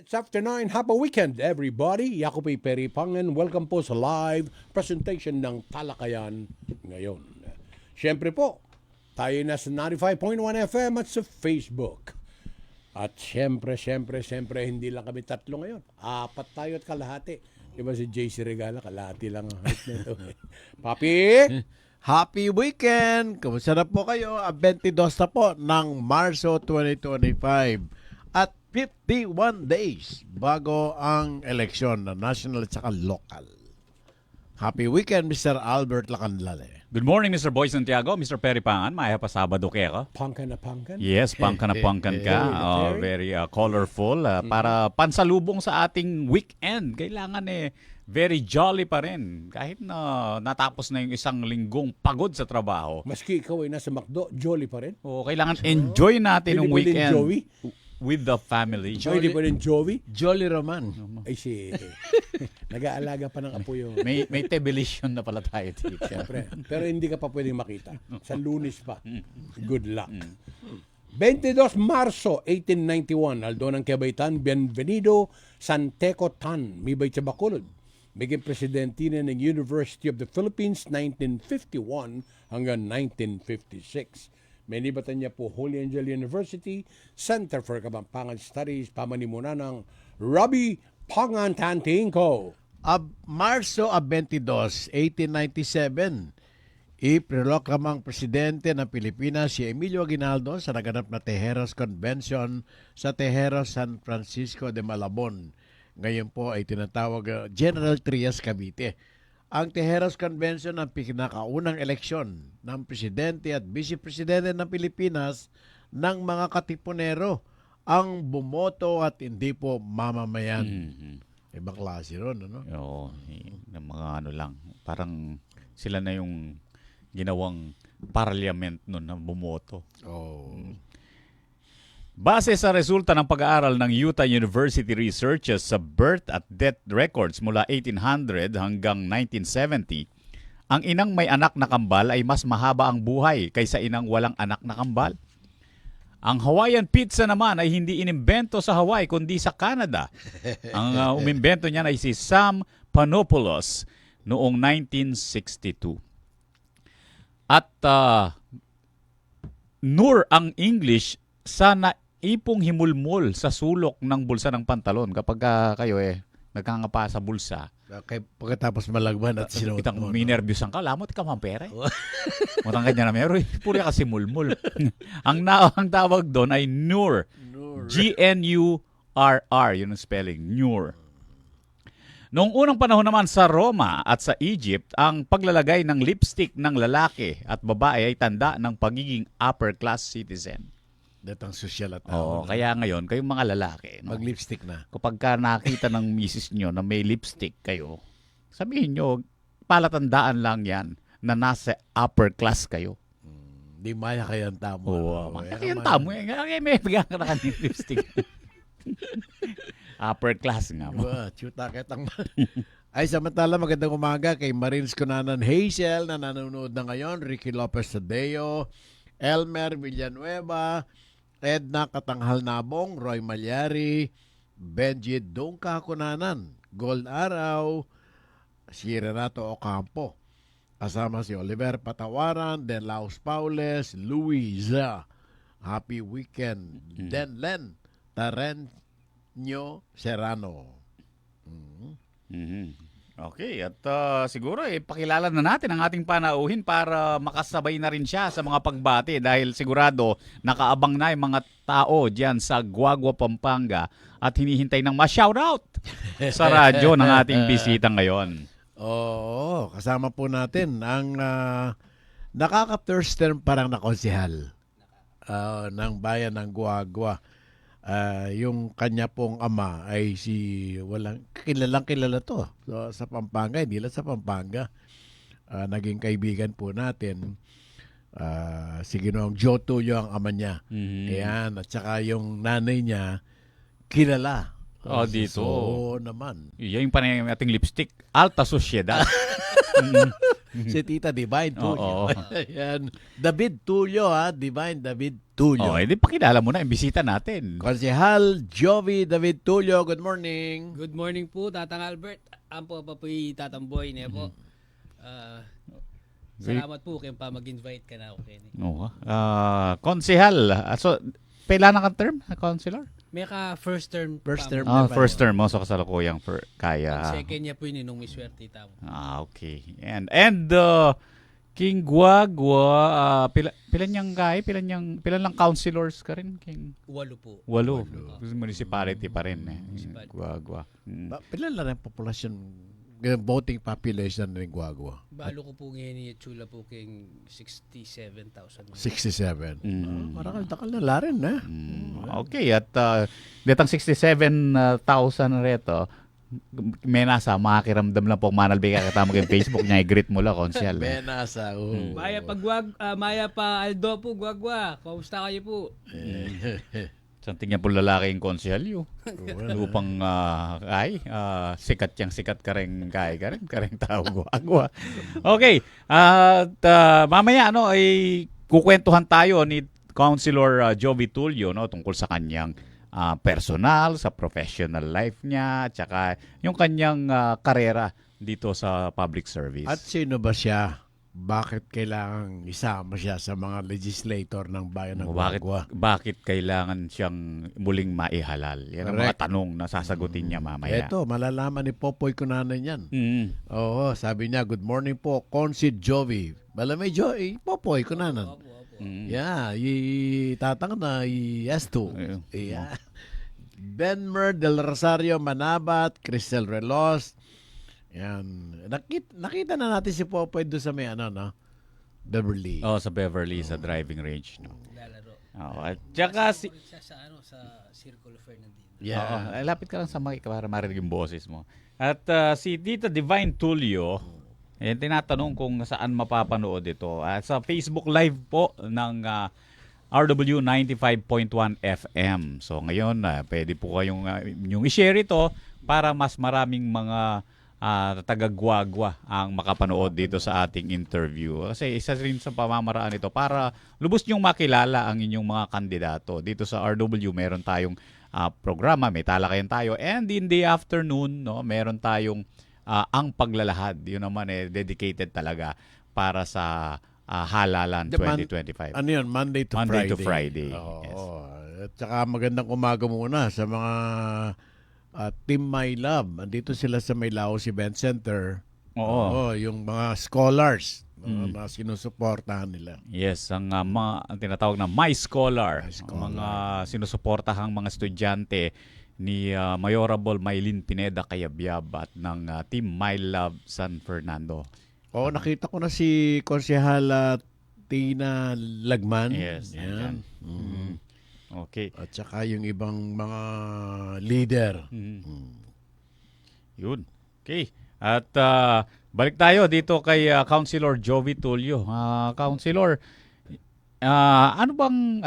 It's after 9. Happy weekend, everybody. Ako po Peripangan. Welcome po sa live presentation ng Talakayan ngayon. Siyempre po, tayo na sa 95.1 FM at sa Facebook. At siyempre, hindi lang kami tatlo ngayon. Apat tayo at kalahati. Diba si JC Regala, kalahati lang ang height nito. Papi! Happy weekend! Kumusta na po kayo? 22 na po ng Marso 2025 at 51 days bago ang eleksyon na national at saka local. Happy weekend, Mr. Albert Lacanlale. Good morning, Mr. Boy Santiago, Mr. Peripangan. Maya pa Sabado kaya ka? Pangkan na pangkan? Yes, pangkan na pangkan ka. Very colorful. Para pansalubong sa ating weekend, kailangan very jolly pa rin. Kahit na natapos na yung isang linggong pagod sa trabaho. Maski ikaw ay nasa McDo, jolly pa rin. Kailangan enjoy natin yung Pwede ba din weekend Joey? with the family. Pwede pa rin Joey? Jolly Roman. Ay si nag-aalaga pa ng apo yun. May television na pala tayo dito. Siyempre. Pero hindi ka pa pwedeng makita. Sa Lunes pa. Good luck. 22 Marso 1891, Aldo ng Quebaitan, Bienvenido Santeco Tan, Mibay sa Bacolod. Biging presidente na ng University of the Philippines 1951 hanggang 1956. May nibatan niya po Holy Angel University, Center for Kapampangan Studies, pamanimunan ng Robbie Pangantantingco. Marso 22, 1897, iprolokamang presidente ng Pilipinas si Emilio Aguinaldo sa naganap na Tejeros Convention sa Tejeros, San Francisco de Malabon. Ngayon po ay tinatawag General Trias Cavite. Ang Tejeros Convention ang pinakaunang eleksyon ng presidente at vice-presidente ng Pilipinas ng mga katipunero ang bumoto at hindi po mamamayan. Ibang klase ron, ano? Oo, ng mga ano lang. Parang sila na yung ginawang parliament nun na bumoto. Oh. Base sa resulta ng pag-aaral ng Utah University Researchers sa birth at death records mula 1800 hanggang 1970, ang inang may anak na kambal ay mas mahaba ang buhay kaysa inang walang anak na kambal. Ang Hawaiian pizza naman ay hindi inimbento sa Hawaii kundi sa Canada. Ang umimbento niyan ay si Sam Panopoulos noong 1962. At Nur ang English sa naipong himulmol sa sulok ng bulsa ng pantalon kapag kayo nagkangapa sa bulsa. Pagkatapos malagman at sinuot Kitang mo. may nervyusan ka, lamot ka mampera. Mutang kanya na meron, puri kasi mulmul. ang tawag doon ay Nur. G-N-U-R-R, yun ang spelling, Nur. Noong unang panahon naman sa Roma at sa Egypt, ang paglalagay ng lipstick ng lalaki at babae ay tanda ng pagiging upper class citizen. Datang sosyal at Oo, kaya ngayon, kayong mga lalaki, no? mag-lipstick na. Kapag ka nakita ng misis nyo na may lipstick kayo, sabihin nyo, palatandaan lang yan na nasa upper class kayo. Di maya kayang tamo. Oo, kaya tamo. May bigyan ka na kanil lipstick. Upper class nga mo. Chuta ketang. Ay, samantala magandang umaga kay Marines Cunanan Hazel na nanonood na ngayon, Ricky Lopez Tadeo, Elmer Villanueva, Edna Katanghal Nabong, Roy Malyari, Benji Dungka Cunanan, Gold Araw, si Renato Ocampo, kasama si Oliver Patawaran, Den Laos Paules, Luisa. Happy weekend. Den Len Tarenyo Serrano. Okay, at siguro pakilala na natin ang ating panauhin para makasabay na rin siya sa mga pagbati dahil sigurado nakaabang na yung mga tao dyan sa Guagua, Pampanga at hinihintay ng ma-shoutout sa radyo ng ating bisita ngayon. Oo, kasama po natin ang nakaka-first term parang na konsehal ng bayan ng Guagua. Yung kanya pong ama ay si walang kilalang kilala to sa Pampanga, hindi lang sa Pampanga. Naging kaibigan po natin si Ginoong Joe Tulio ang ama niya. Ayan, at saka yung nanay niya kilala dito. So naman. Yan yung panay ating lipstick. Alta Sociedad. Si Tita Divine Tulio. Oo. Ayan. David Tulio, ha? Divine David Tulio. Hindi pakilala mo na. Imbisita natin. Konsehal Jovi David Tulio, good morning. Good morning po, Tatang Albert. Ampo pa po yung Tatamboy niya po. Salamat po kayong pa mag-invite ka na ako, Kenny. Konsehal. So, pailan ang term? Counselor? May ka first term First pa term. mo. First term mo. So, kasalukuyang kaya. Ang second niya po yun, nung may swerte tamo. Okay. And King Guagua, pilan niyang kay? Pilan lang counselors ka rin, King? 8 po. 8. Municipality pa rin. Municipality. Guagua. Pilan lang ang populasyon, voting population ng Guagua? Balo ko po ngayon ni Chula po kayong 67,000. 67. Marakal-takal na larin, ha? Okay. At detang 67,000 reto, may nasa makiramdam lang po manalbi ka katama kay Facebook niya, i-greet mo lang, konsyal. Benasa. Maya pa Aldo po, Guagua. Kamusta kayo po? Santing niya po lalaki yung konsyal yun. Lupang sikat ka rin tao Guagua. Okay. At mamaya ay kukwentuhan tayo ni Councilor Jovi Tulio tungkol sa kanyang personal, sa professional life niya, at saka yung kanyang karera dito sa public service. At sino ba siya? Bakit kailangan isama siya sa mga legislator ng bayan ng Guagua? Bakit kailangan siyang muling maihalal? Yan ang mga Correct. tanong na sasagutin niya mamaya. Eto, malalaman ni Popoy Kunanan yan. Mm. Oo, sabi niya, good morning po, Consid Jovi. Malamay Popoy Kunanan. Opo. Yeah, tatang na yes to. Ayun. Yeah. Benmer Del Rosario Manabat, Cristel Relos. Yan. Nakita na natin si Popoy doon sa may Beverly. Sa Beverly, sa driving range. No? Lalaro. At saka si... Sa Circle of Fernandino. Yeah. Lapit ka lang sa mic para marinig yung boses mo. At si Tita Divine Tulio, tinatanong kung saan mapapanood ito. Sa Facebook Live po ng RW 95.1 FM. So ngayon, pwede po kayong yung i-share ito para mas maraming mga taga-Guagua ang makapanood dito sa ating interview. Kasi isa rin sa pamamaraan ito para lubos niyong makilala ang inyong mga kandidato. Dito sa RW meron tayong programa, may talakayan tayo. And in the afternoon, meron tayong ang paglalahad. Yun naman dedicated talaga para sa halalan 2025. Ano yun? Monday to Monday Friday. to Friday. Oo. Yes. At saka magandang umaga muna sa mga Team My Love. Andito sila sa Maylao Event Center. Oo. Yung mga scholars. Mga sinusuportahan nila. Yes, ang tinatawag na My Scholar. Ang mga sinusuportahang mga estudyante ni Mayorable Maylin Pineda Cayabyab at ng Team My Love San Fernando. Nakita ko na si Konsehala Tina Lagman. Yes, Yan. Okay. At saka yung ibang mga leader. Yun. Okay. At balik tayo dito kay Councilor Jovi Tulio. Councilor, ano bang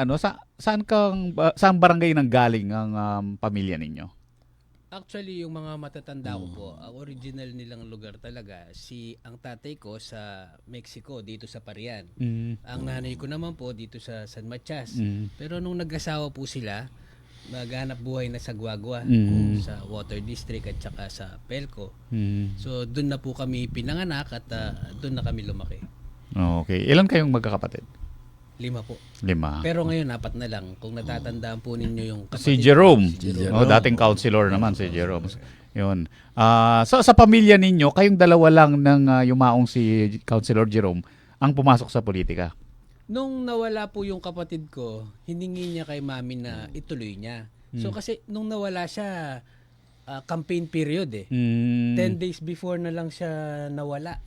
saan barangay nang galing ang pamilya ninyo? Actually, yung mga matatanda ko po, ang original nilang lugar talaga, ang tatay ko sa Mexico, dito sa Parian. Ang nanay ko naman po dito sa San Matias. Pero nung nag-asawa po sila, maghanap buhay na sa Guagua, sa Water District at saka sa Pelco. So doon na po kami pinanganak at doon na kami lumaki. Okay. Ilan kayong magkakapatid? 5 po. 5. Pero ngayon 4 na lang. Kung natatandaan po ninyo yung Si kapatid. Jerome. Jerome. Dating councilor naman si Jerome. Yun. So sa pamilya ninyo, kayong dalawa lang ng yumaong si Councilor Jerome ang pumasok sa politika. Nung nawala po yung kapatid ko, hiningi niya kay mami na ituloy niya. So kasi nung nawala siya, campaign period 10 days before na lang siya nawala.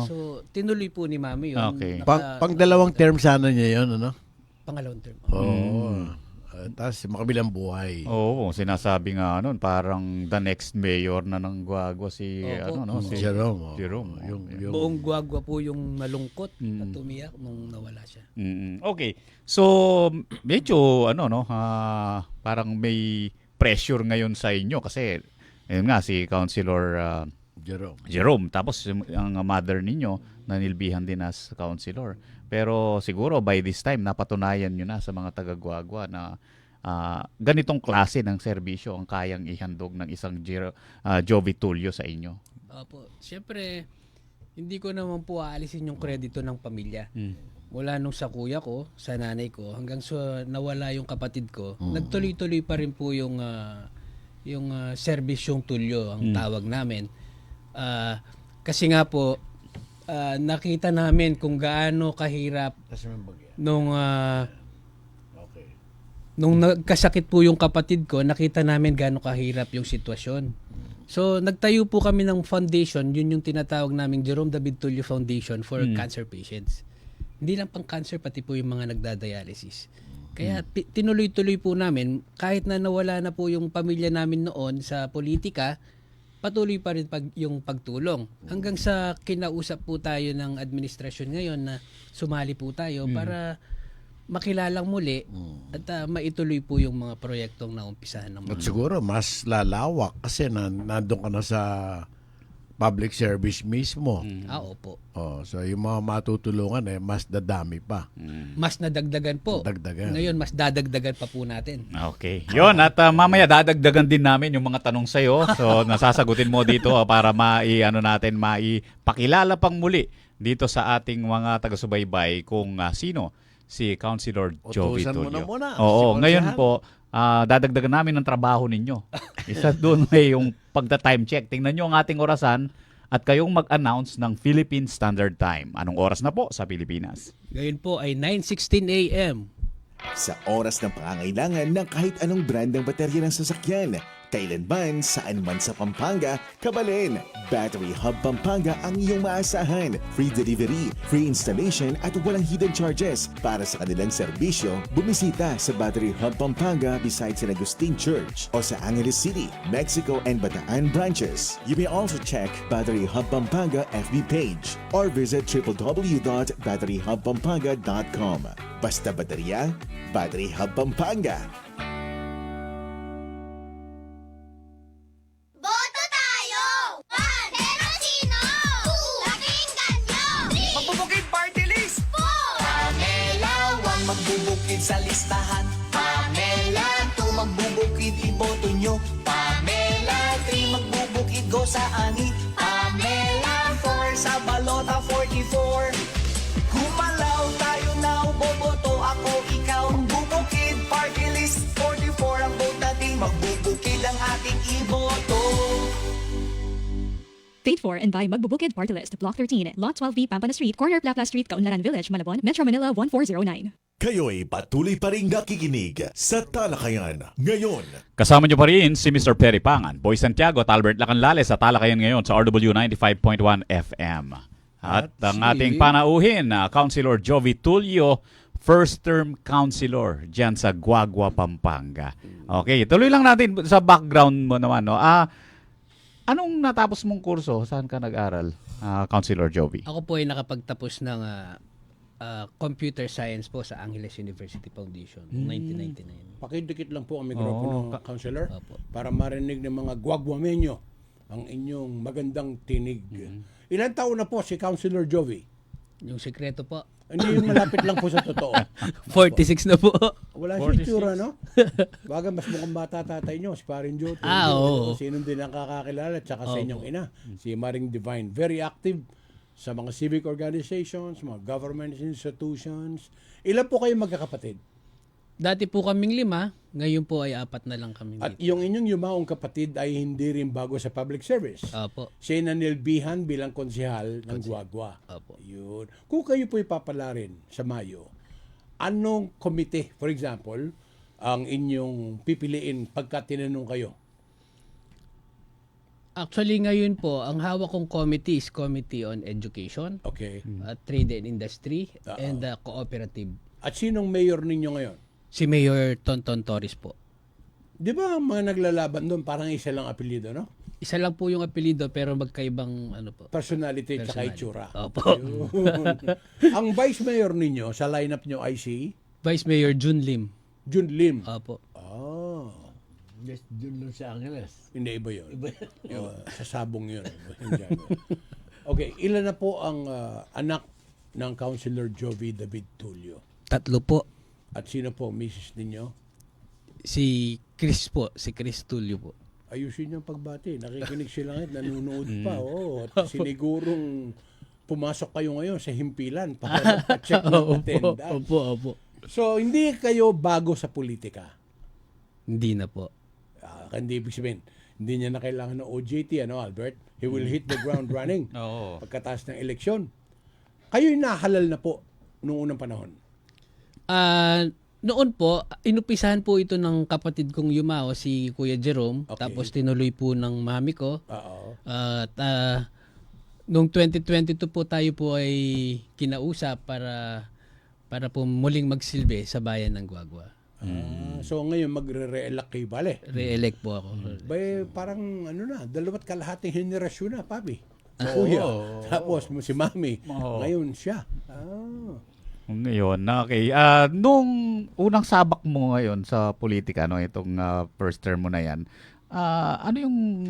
So tinuloy po ni mami yun. Okay. Pang dalawang term sana niya yun, ano? Pangalawang term. Oo. Tapos makabilang buhay. Oo, sinasabi nga noon parang the next mayor na ng Guagua si Opo. si Jerome. Jerome. Yung Buong Guagua po yung nalungkot at umiyak nung nawala siya. Okay. So medyo parang may pressure ngayon sa inyo kasi ayun nga si Councilor Jerome. Tapos ang mother ninyo nanilbihan din as councilor. Pero siguro by this time napatunayan nyo na sa mga taga-Guagua na ganitong klase ng serbisyo ang kayang ihandog ng isang Jovi Tulio sa inyo. Opo. Siyempre, hindi ko naman po aalisin yung kredito ng pamilya. Mula nung sa kuya ko, sa nanay ko, hanggang sa nawala yung kapatid ko, nagtuloy-tuloy pa rin po yung serbisyong Tulio, ang tawag namin. Kasi nga po, nakita namin kung gaano kahirap nung nagkasakit po yung kapatid ko, nakita namin gaano kahirap yung sitwasyon. So, nagtayo po kami ng foundation, yun yung tinatawag naming Jerome David Tulio Foundation for Cancer Patients. Hindi lang pang cancer, pati po yung mga nagdadialysis. Kaya tinuloy-tuloy po namin, kahit na nawala na po yung pamilya namin noon sa politika, patuloy pa rin yung pagtulong. Hanggang sa kinausap po tayo ng administrasyon ngayon na sumali po tayo para makilalang muli at maituloy po yung mga proyektong naumpisahan ng At mga. siguro mas lalawak kasi nandun ka na sa public service mismo. Opo. So yung mga matutulungan mas dadami pa. Mas nadagdagan po. Dagdagan. Ngayon, mas dadagdagan pa po natin. Okay. Yun, at mamaya dadagdagan din namin yung mga tanong sa'yo. So, nasasagutin mo dito para maipakilala pang muli dito sa ating mga taga-subaybay kung sino si Councilor Jovi Utusan mo Tulio. na muna. Oo, Si ngayon Konsehan. po, dadagdagan namin ng trabaho ninyo. Isa doon may yung pagta-time check. Tingnan nyo ang ating orasan at kayong mag-announce ng Philippine Standard Time. Anong oras na po sa Pilipinas? Ngayon po ay 9:16 a.m. Sa oras ng pangangailangan ng kahit anong brand ng baterya ng sasakyan, kailanman, saan man sa Pampanga, kabalin. Battery Hub Pampanga ang iyong maasahan. Free delivery, free installation at walang hidden charges. Para sa kanilang serbisyo, bumisita sa Battery Hub Pampanga beside San Agustin Church o sa Angeles City, Mexico and Bataan branches. You may also check Battery Hub Pampanga FB page or visit www.batteryhubpampanga.com. Basta baterya, Battery Hub Pampanga. Boto tayo! 1. Pero sino? 2. Pakinggan nyo! 3. Magbubukid party list! 4. Pamela, 1 magbubukid sa listahan. Pamela, 2 magbubukid iboto nyo. Pamela, 3 magbubukid go sa ani. Pamela, 4 sa balota 44. Gumalaw tayo now, boboto ako ikaw. Magbubukid party list 44 ang vote natin. Magbubukid ang ating iboto. Paid for and by Magbubukid Party List, Block 13, Lot 12B, Pampana Street, Corner Plapla Street, Kaunlaran Village, Malabon, Metro Manila 1409. Kayo'y patuloy pa rin nakikinig sa Talakayan ngayon. Kasama niyo pa rin si Mr. Perry Pangan, Boy Santiago at Albert Lacanlales sa Talakayan ngayon sa RW 95.1 FM. At ang ating panauhin, Councilor Jovi Tulio, first term councilor dyan sa Guagua, Pampanga. Okay, tuloy lang natin sa background mo naman. No? Anong natapos mong kurso? Saan ka nag-aral, Councilor Jovi? Ako po ay nakapagtapos ng computer science po sa Angeles University Foundation noong 1999. Pakidikit lang po ang mikropono, Counselor, Opo. para marinig ng mga Guaguamenyo ang inyong magandang tinig. Ilan taon na po si Councilor Jovi? Yung sekreto po, Hindi yung malapit lang po sa totoo. 46 na po. Wala si itsura, no? Baga, mas mukhang bata tatay nyo, si Paring Joto. Oo. Sinong din ang kakakilala, tsaka sa inyong ina, si Maring Divine. Very active sa mga civic organizations, mga government institutions. Ilan po kayo magkakapatid? Dati po kaming 5, ngayon po ay 4 na lang kami At dito. yung inyong yumaong kapatid ay hindi rin bago sa public service. Opo. Siya nanilbihan bilang konsehal ng Guagua. Opo. Yun. Kung kayo po ipapala rin sa Mayo, anong komite, for example, ang inyong pipiliin pagka tinanong kayo? Actually ngayon po, ang hawak kong committee is Committee on Education, Okay. Trade and Industry, and Cooperative. At sinong mayor ninyo ngayon? Si Mayor Tonton Torres po. Di ba ang mga naglalaban doon parang isa lang apelyido, no? Isa lang po yung apelido pero magkaibang ano po. Personality at saka Personality. itsura. Opo. Yun. Ang vice mayor ninyo sa lineup nyo ay si Vice Mayor Jun Lim. Jun Lim. Opo. Ah. Yes, dun lang sa Angeles. Hindi, iba yun. Yung, sa sabong yun. Hindi. Okay, ilan na po ang anak ng Councilor Jovi David Tulio? 3 po. At sino po, misis ninyo? Si Chris po, si Chris Tulio po. Ayusin yung pagbati. Nakikinig sila ngayon, nanonood pa. Oh. At sinigurong pumasok kayo ngayon sa himpilan para check ng attendance. Opo. So, hindi kayo bago sa politika. Hindi na po. Hindi ibig sabihin, hindi niya na kailangan ng OJT, ano, Albert? He will hit the ground running Oo. pagkatapos ng eleksyon. Kayo'y nahalal na po noong unang panahon. Noon po, inupisahan po ito ng kapatid kong yumao, si Kuya Jerome. Okay. Tapos tinuloy po ng mami ko. Oo. At noong 2022 po tayo po ay kinausap para po muling magsilbi sa bayan ng Guagua. So ngayon magre-re-elect kayo, bale? Re-elect po ako. Bay, parang ano na, 2 kalahating henerasyon na, papi. Kuya. Tapos si mami. Oo. Ngayon siya. Ngayon, okay. Nung unang sabak mo ngayon sa politika, no, itong first term mo na yan, ano yung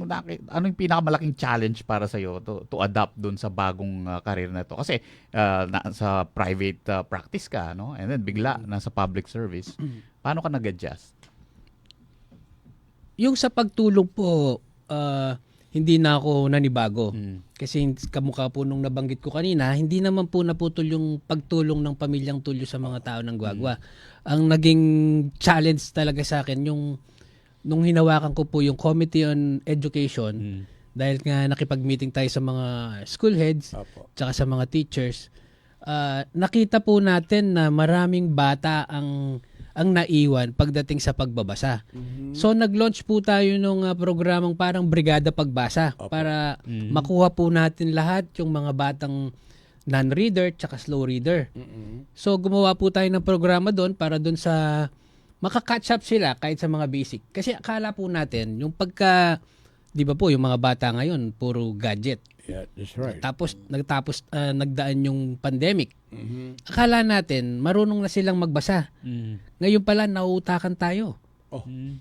pinakamalaking challenge para sa iyo to adapt dun sa bagong career na to? Kasi sa private practice ka, no? And then bigla nasa public service. Paano ka nag-adjust? Yung sa pagtulong po, hindi na ako nanibago. Kasi kamukha po nung nabanggit ko kanina, hindi naman po naputol yung pagtulong ng pamilyang Tulio sa mga tao ng Guagua. Ang naging challenge talaga sa akin, nung hinawakan ko po yung Committee on Education, dahil nga nakipag-meeting tayo sa mga school heads, tsaka sa mga teachers, nakita po natin na maraming bata ang naiwan pagdating sa pagbabasa. So nag-launch po tayo nung programang parang Brigada Pagbasa para makuha po natin lahat yung mga batang non-reader tsaka slow reader. So gumawa po tayo ng programa doon para doon sa maka-catch up sila kahit sa mga basic. Kasi akala po natin yung di ba po yung mga bata ngayon puro gadget. Yeah, that's right. Tapos nagdaan yung pandemic. Akala natin marunong na silang magbasa. Ngayon pala nauutakan tayo.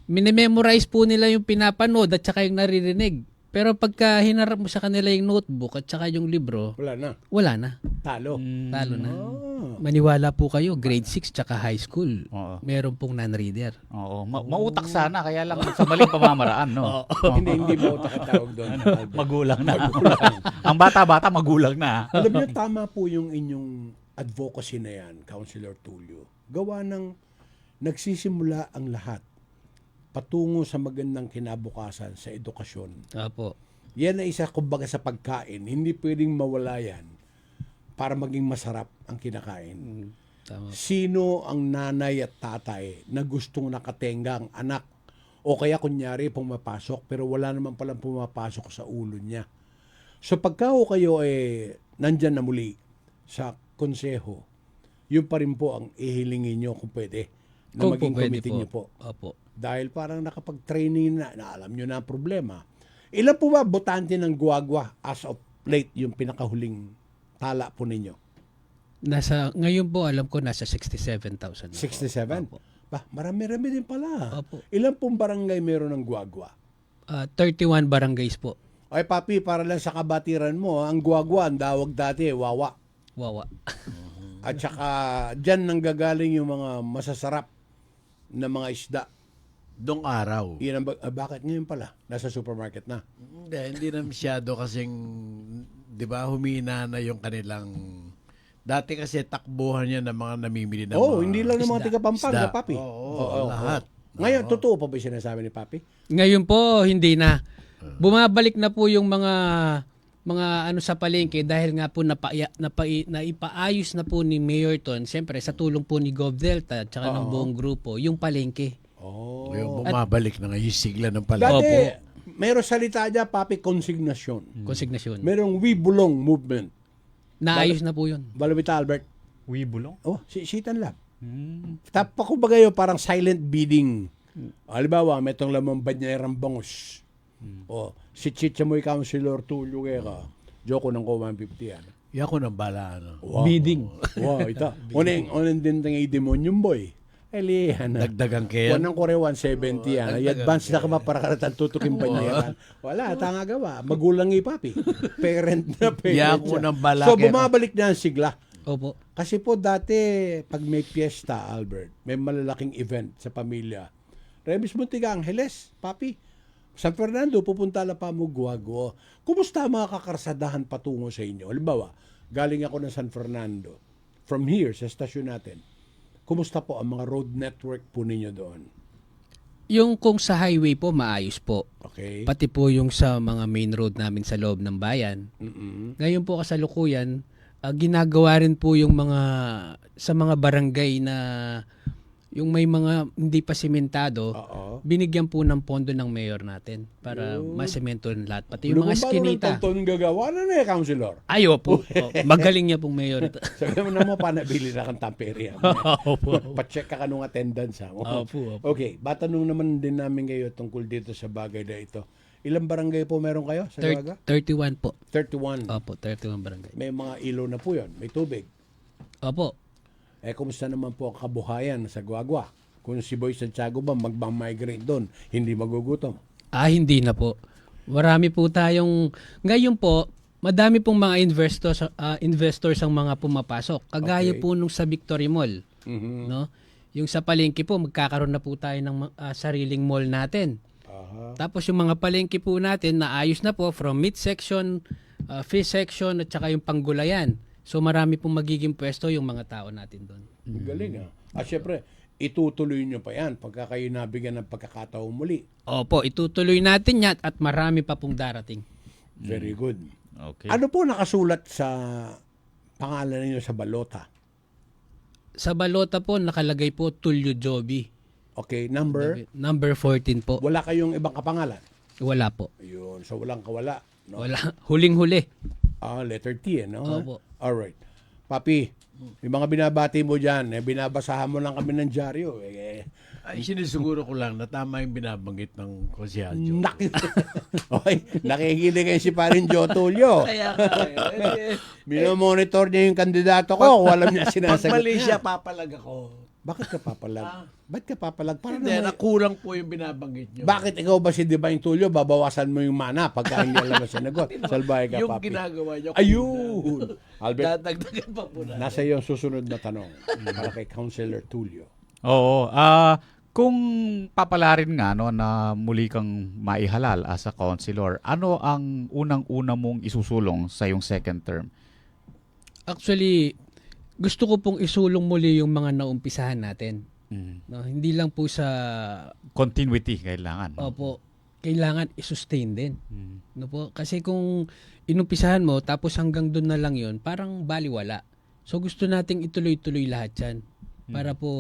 Minememorize po nila yung pinapanood at saka yung naririnig. Pero pagka hinarap mo sa kanila yung notebook at saka yung libro, wala na. Talo. Talo na. Maniwala po kayo, grade 6 tsaka high school. Oo. Meron pong non-reader. Oo, mautak sana kaya lang sa maling pamamaraan, no? Hindi mo tawag doon. Magulang na. Ang bata-bata magulang na. Alam niyo, tama po yung inyong advocacy na yan, Councilor Tulio. Gawa ng nagsisimula ang lahat patungo sa magandang kinabukasan sa edukasyon. Apo. Yan ay isa, kumbaga, sa pagkain. Hindi pwedeng mawala yan para maging masarap ang kinakain. Tama. Sino ang nanay at tatay na gustong nakatenga ang anak? O kaya kunyari pumapasok pero wala naman palang pumapasok sa ulo niya. So pagka kayo nandyan na muli sa konseho, yun pa rin po ang ihilingin nyo kung pwede na Kung maging po pwede committee po. nyo po. Opo. Dahil parang nakapag-training na alam nyo na ang problema. Ilan po ba botante ng Guagua as of late yung pinakahuling tala po ninyo? Ngayon po alam ko nasa 67,000. 67? Opo. Ba, marami-rami din pala. Opo. Ilan pong barangay meron ng Guagua? 31 barangays po. Ay papi, para lang sa kabatiran mo, ang Guagua, ang dawag dati, wawa. Wawa. At saka dyan nanggagaling yung mga masasarap na mga isda. Dong araw. Yan bakit ngayon pala? Nasa supermarket na. Hindi na masyado kasing, di ba, humina na yung kanilang, dati kasi takbuhan niya ng mga namimili ng mga Hindi lang ng mga isda. tiga-Pampanga, Isda. papi. Oo, lahat. Ngayon, totoo pa ba yung sinasabi ni papi? Ngayon po hindi na. Bumabalik na po yung mga ano sa palengke dahil nga po naipaayos na po ni Mayor Ton, siyempre sa tulong po ni Gov Delta at saka ng buong grupo, yung palengke. Yung bumabalik na nga yung sigla ng palengke. Dati, meron salita dyan, papi, konsignasyon. Konsignasyon. Merong We Bulong movement. Naayos na po yun. Balabita, Albert. Wibulong? Sitan Lab. Tapos kumbaga yun, parang silent bidding. Halimbawa, may itong lamang banyerang bangus. Si Chicha mo'y Councilor Tulio ka. Joko ng ko 150 yan. Yan ko nang bala. Ano. Wow. Bidding. Wow, ito. Unang din tang demonyong boy. Elihan. Dagdagan kayo. Wanang kore 170 yan. Ay advance na ka ba para karatan tutukin ba niya yan? Wala, tanga gawa. Magulang ni papi. Parent na parent Yaku siya. ng balak So yan. bumabalik na ang sigla. Opo. Kasi po dati, pag may piyesta, Albert, may malalaking event sa pamilya. Remis Muntiga Angeles, papi. San Fernando, pupunta la pa mo Guago. Kumusta ang mga kakarsadahan patungo sa inyo? Halimbawa, galing ako ng San Fernando. From here, sa estasyon natin. Kumusta po ang mga road network po ninyo doon? Yung kung sa highway po, maayos po. Okay? Pati po yung sa mga main road namin sa loob ng bayan. Mm-mm. Ngayon po kasalukuyan, ginagawa rin po yung mga sa mga barangay na yung may mga hindi pa sementado, Oo. binigyan po ng pondo ng mayor natin para masemento ng lahat. Pati yung mga Lumabas skinita. ng tonton gagawa na na councilor. Ay, opo. Magaling niya pong mayor ito. Sabi mo na mo, panabili na kang tamperiya. Pa-check ka kanong attendance ha. Opo. Okay, batanong naman din namin kayo tungkol dito sa bagay na ito. Ilang barangay po meron kayo sa Gawaga? 31 po. 31. Opo, 31 barangay. May mga ilaw na po yun. May tubig. Opo. Kumusta naman po ang kabuhayan sa Guagua? Kung si Boy Santiago ba magbang-migrate doon, hindi magugutom? Hindi na po. Marami po tayong, ngayon po, madami pong mga investors ang mga pumapasok. Kagaya Okay. po nung sa Victory Mall. Mhm. No? Yung sa palengke po, magkakaroon na po tayo ng sariling mall natin. Aha. Tapos yung mga palengke po natin, naayos na po from meat section, fish section, at saka yung panggulayan. So marami pong magiging pwesto yung mga tao natin doon. Galing ah. At syempre, itutuloy nyo pa yan pagka kayo nabigyan ng pagkakataong muli. Opo, itutuloy natin yan at marami pa pong darating. Very good. Okay. Ano po nakasulat sa pangalan ninyo sa balota? Sa balota po, nakalagay po Tulio Joby. Okay, number? Number 14 po. Wala kayong ibang kapangalan? Wala po. Ayun, so walang kawala. No? Wala. Huling-huli. Letter T, no? Opo. Alright. Papi, yung mga binabati mo dyan, binabasahan mo lang kami ng dyaryo. Ay, sinisuguro ko lang na tama yung binabanggit ng Konsehal Joe. Okay, nakikinig kayo si Parin Joe Tulio. Minomonitor niya yung kandidato ko kung alam niya Pag sinasagot mali siya, niya. papalag ako. Bakit ka papalag? Ba't ka papalag? Para Hindi, naman, nakulang po yung binabanggit nyo. bakit ikaw ba si Divine Tulio, babawasan mo yung mana pagka hindi alam ang sinagot? Salbahe ka, Yung papi. ginagawa nyo. Ayun! Albert, Dadagdagan pa po na. nasa iyo ang susunod na tanong para kay Councilor Tulio. Oo. Kung papalarin nga no, na muli kang maihalal as a councilor, ano ang unang-una mong isusulong sa iyong second term? Actually, gusto ko pong isulong muli yung mga naumpisahan natin. No, hindi lang po sa Continuity kailangan. No? opo, kailangan i-sustain din. No po? Kasi kung inumpisahan mo tapos hanggang doon na lang 'yon, parang baliwala. So gusto nating ituloy-tuloy lahat 'yan para po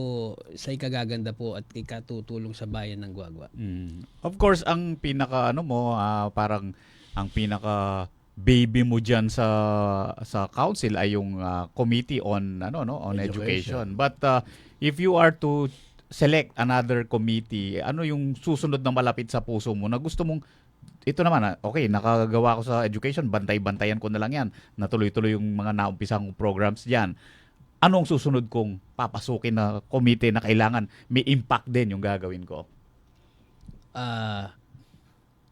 sa ikagaganda po at ikatutulong sa bayan ng Guagua. Of course, ang pinaka ano mo, parang ang pinaka baby mo diyan sa council ay yung committee on on education. But if you are to select another committee, ano yung susunod na malapit sa puso mo na gusto mong ito naman, okay, nakagawa ko sa education, bantay-bantayan ko na lang yan, natuloy-tuloy yung mga naumpisang programs diyan. Anong susunod kong papasukin na committee na kailangan may impact din yung gagawin ko?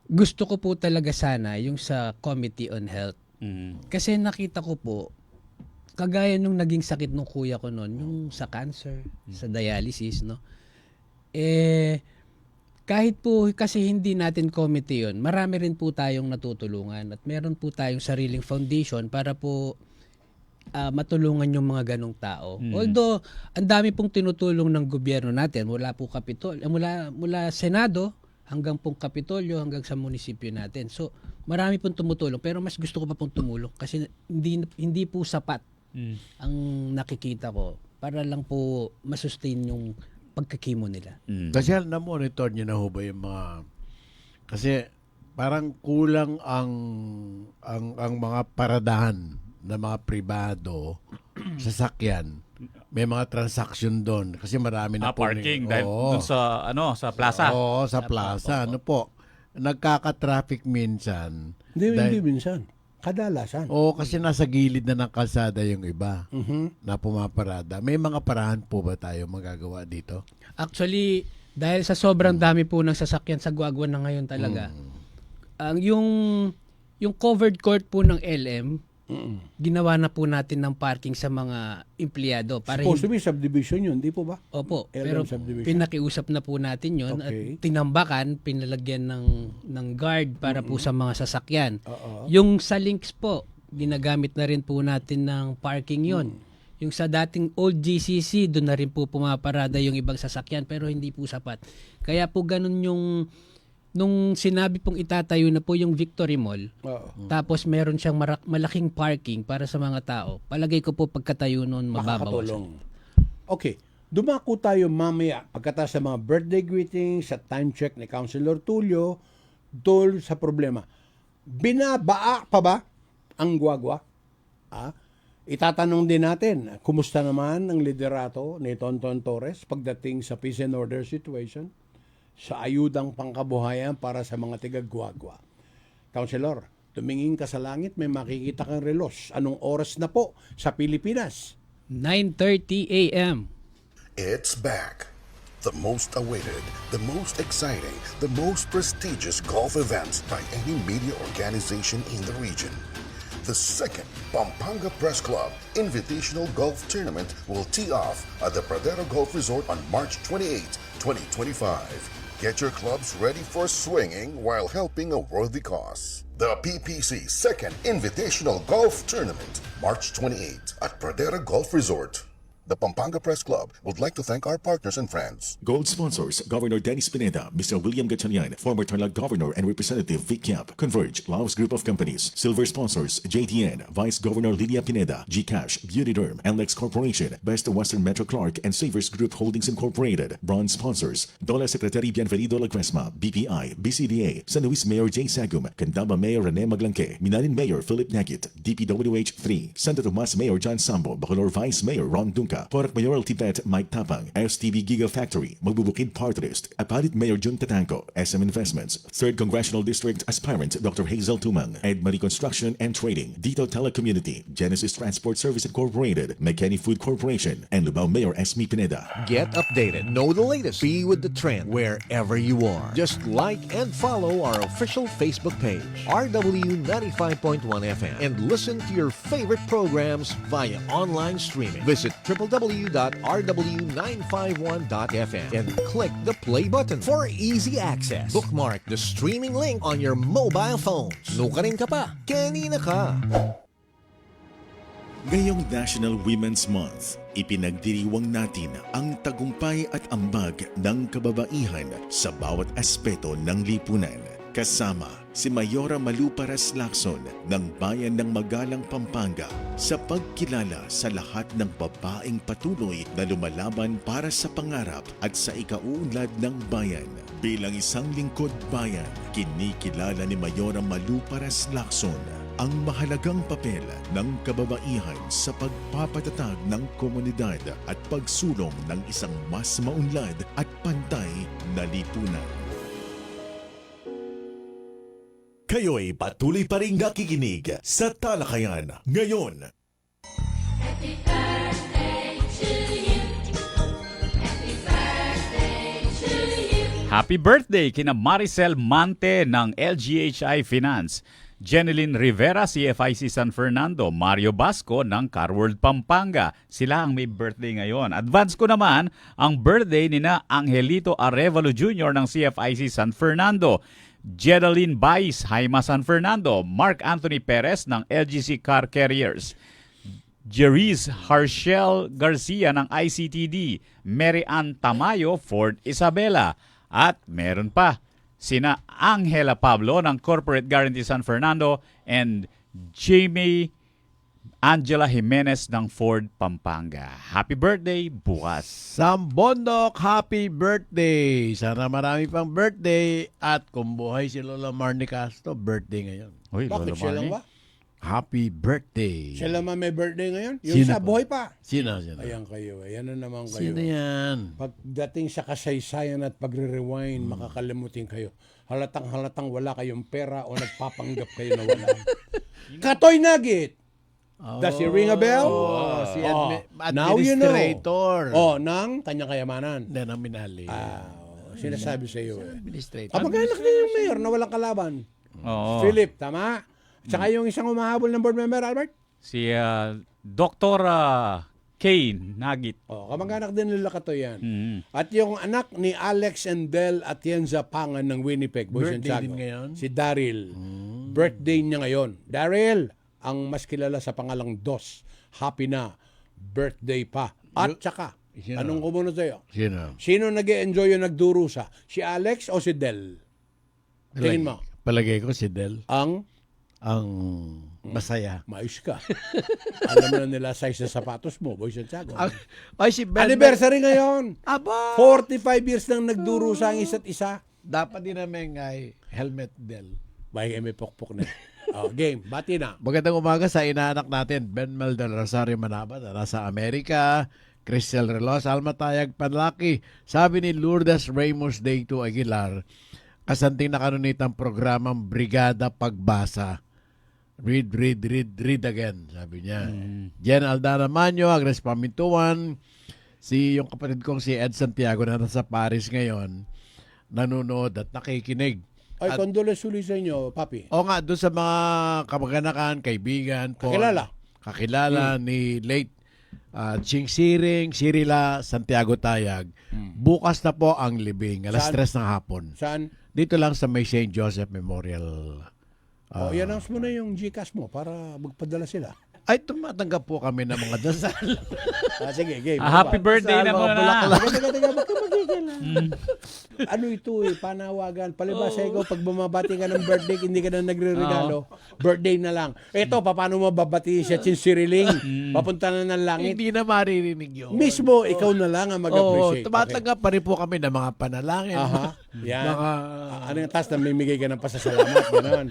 Gusto ko po talaga sana yung sa Committee on Health. Kasi nakita ko po, kagaya nung naging sakit ng kuya ko noon, yung sa cancer, sa dialysis, no? Kahit po kasi hindi natin committee yun, marami rin po tayong natutulungan at meron po tayong sariling foundation para po matulungan yung mga ganong tao. Although, ang dami pong tinutulong ng gobyerno natin, mula po mula Senado, hanggang pong Kapitolyo, hanggang sa munisipyo natin. So, marami pong tumutulong. Pero mas gusto ko pa pong tumulong kasi hindi po sapat ang nakikita ko para lang po masustain yung pagkakimo nila. Kasi na-monitor nyo na ho ba yung mga... Kasi parang kulang ang mga paradahan na mga pribado sasakyan. May mga transaction doon kasi marami na Parking dahil Oo. dun sa plaza. Oo, sa plaza. Ano po? Nagkaka-traffic minsan. Hindi minsan. Kadalasan. O kasi nasa gilid na ng kalsada yung iba Mhm. na pumaparada. May mga parahan po ba tayo magagawa dito? Actually, dahil sa sobrang dami po ng sasakyan sa Guagua na ngayon talaga, ang yung covered court po ng LM, ginawa na po natin ng parking sa mga empleyado para Supposed to be subdivision yun, di po ba? Opo, LM pero subdivision. pinakiusap na po natin yon Okay. at tinambakan, pinalagyan ng guard para po sa mga sasakyan. Oo. Yung sa links po, ginagamit na rin po natin ng parking yon. Yung sa dating old GCC, doon na rin po pumaparada yung ibang sasakyan pero hindi po sapat. Kaya po ganun yung nung sinabi pong itatayo na po yung Victory Mall, Oo. tapos meron siyang malaking parking para sa mga tao. Palagay ko po pagkatayo noon mababawasan. Makakatulong. Okay. Dumako tayo mamaya pagkatapos sa mga birthday greetings, sa time check ni Councilor Tulio, tol sa problema. Binabaa pa ba ang Guagua? Itatanong din natin, kumusta naman ang liderato ni Tonton Torres pagdating sa peace and order situation? Sa ayudang pangkabuhayan para sa mga tiga-Guagua. Councilor, tumingin ka sa langit, may makikita kang relos. Anong oras na po sa Pilipinas? 9:30 a.m. It's back. The most awaited, the most exciting, the most prestigious golf event by any media organization in the region. The second Pampanga Press Club Invitational Golf Tournament will tee off at the Pradera Golf Resort on March 28, 2025. Get your clubs ready for swinging while helping a worthy cause. The PPC Second Invitational Golf Tournament, March 28 at Pradera Golf Resort. The Pampanga Press Club would like to thank our partners and friends. Gold sponsors, Governor Dennis Pineda, Mr. William Gatchalian, former Tarlac Governor and Representative Vic Yap, Converge, Laos Group of Companies. Silver sponsors, JTN, Vice Governor Lilia Pineda, GCash, Beauty Derm, Lex Corporation, Best Western Metro Clark, and Savers Group Holdings Incorporated. Bronze sponsors, Dola Secretary Bienvenido Lagresma, BPI, BCDA, San Luis Mayor Jay Sagum, Candaba Mayor Rene Maglanque, Minanin Mayor Philip Nagit, DPWH 3, Santo Tomas Mayor John Sambo, Bacolor Vice Mayor Ron Dunca, Porac Mayoralty Pet Mike Tapang, STV Gigafactory, Magbubukid Party List, Apalit Mayor Jun Tatanco, SM Investments, 3rd Congressional District Aspirant Dr. Hazel Tumang, Edmarie Construction and Trading, Dito Telecommunity, Genesis Transport Service Incorporated, McKinney Food Corporation, and Lubao Mayor Esme Pineda. Get updated. Know the latest. Be with the trend wherever you are. Just like and follow our official Facebook page, RW 95.1 FM, and listen to your favorite programs via online streaming. Visit www.rw951.fm and click the play button for easy access. Bookmark the streaming link on your mobile phones. Nuka rin ka pa. Kanina ka. Ngayong National Women's Month, ipinagdiriwang natin ang tagumpay at ambag ng kababaihan sa bawat aspeto ng lipunan. Kasama si Mayora Maluparas Lacson ng Bayan ng Magalang, Pampanga sa pagkilala sa lahat ng babaeng patuloy na lumalaban para sa pangarap at sa ikauunlad ng bayan. Bilang isang lingkod bayan, kinikilala ni Mayora Maluparas Lacson ang mahalagang papel ng kababaihan sa pagpapatatag ng komunidad at pagsulong ng isang mas maunlad at pantay na lipunan. Kayo'y patuloy pa rin nakikinig sa Talakayan ngayon. Happy birthday kina Maricel Mante ng LGHI Finance, Jeneline Rivera, CFIC San Fernando, Mario Basco ng Carworld Pampanga. Sila ang may birthday ngayon. Advance ko naman ang birthday nina Angelito Arevalo Jr. ng CFIC San Fernando, Jedeline Baez, Haima San Fernando, Mark Anthony Perez ng LGC Car Carriers, Jeriz Harshel Garcia ng ICTD, Mary Ann Tamayo, Ford Isabela, at meron pa sina Angela Pablo ng Corporate Guarantee San Fernando and Jamie Angela Jimenez ng Ford Pampanga. Happy birthday bukas. Sambondok, happy birthday! Sana marami pang birthday at kung buhay si Lola Marnie Castro, birthday ngayon. Uy, Bakit Lolo siya lang Manny. ba? Happy birthday. Sila man may birthday ngayon? Yung Sino isa, pa? buhay pa. Sino? Ayan kayo. Ayan na naman kayo. Sino yan? Pagdating sa kasaysayan at pagre-rewind, makakalimutin kayo. Halatang wala kayong pera o nagpapanggap kayo na wala. Katoy Nugget! Does it ring a bell? Oh, si now you know. administrator. Ng kanyang kayamanan. Hindi na minali. Sinasabi sa iyo eh. Administrator. Kamag-anak din yung mayor na walang kalaban. Oo. Philip, tama? Tsaka yung isang umahabol ng board member, Albert? Si Dr. Kane Nagit. Kamag-anak din nila Katoy yan. Mm. At yung anak ni Alex and Del Atienza Pangan ng Winnipeg, Boys and Birthday Sago, din ngayon? si Daryl. Birthday niya ngayon. Daryl, ang mas kilala sa pangalang Dos. Happy na. Birthday pa. At tsaka, Sino? anong kumunod sa'yo? Sino? Sino nag-e-enjoy yung nagdurusa? Si Alex o si Del? Tingin mo. Palagay ko si Del. Ang Masaya. mais ka. Alam na nila size sa sapatos mo, Boys and Sago. Ay, si Ben. Anniversary ngayon. Aba! 45 years nang nagdurusa ang isa't isa. Dapat din namin ay helmet Del. May pokpok na. Game. Bati na. Magandang umaga sa inaanak natin, Ben Mel del Rosario Manabat, na nasa Amerika, Cristel Relos, Alma Tayag Panlaki. Sabi ni Lourdes Ramos Deito Aguilar, kasanting nakanunitang programang Brigada Pagbasa. Read again, sabi niya. Jen Aldana Manyo, Agnes Pamintuan, yung kapatid kong si Ed Santiago na nasa Paris ngayon, nanonood at nakikinig. Ay, condolence uli sa inyo, Papi. O nga, doon sa mga kamag-anakan, kaibigan po. Kakilala ni late Ching Siring, Sirila, Santiago Tayag. Bukas na po ang libing, alas 3 ng hapon. Saan? Dito lang sa may St. Joseph Memorial. I-announce mo na yung GCash mo para magpadala sila. Ay, tumatanggap po kami ng mga dasal. Sige, game. Happy birthday na muna na. Teka, ba't ka magigil? Ano ito panawagan. Palibasa ikaw, pag bumabati ka ng birthday, hindi ka na nagre-regalo. Birthday na lang. Ito, paano mo babati siya, Chinsiriling? Papunta na ng langit. Hindi na maririnig yun. Mismo, ikaw na lang ang mag-appreciate. Tumatanggap pa rin po kami ng mga panalangin. Yan. Mga... ano yung task na mamimigay ka ng pasasalamat. Gano'n.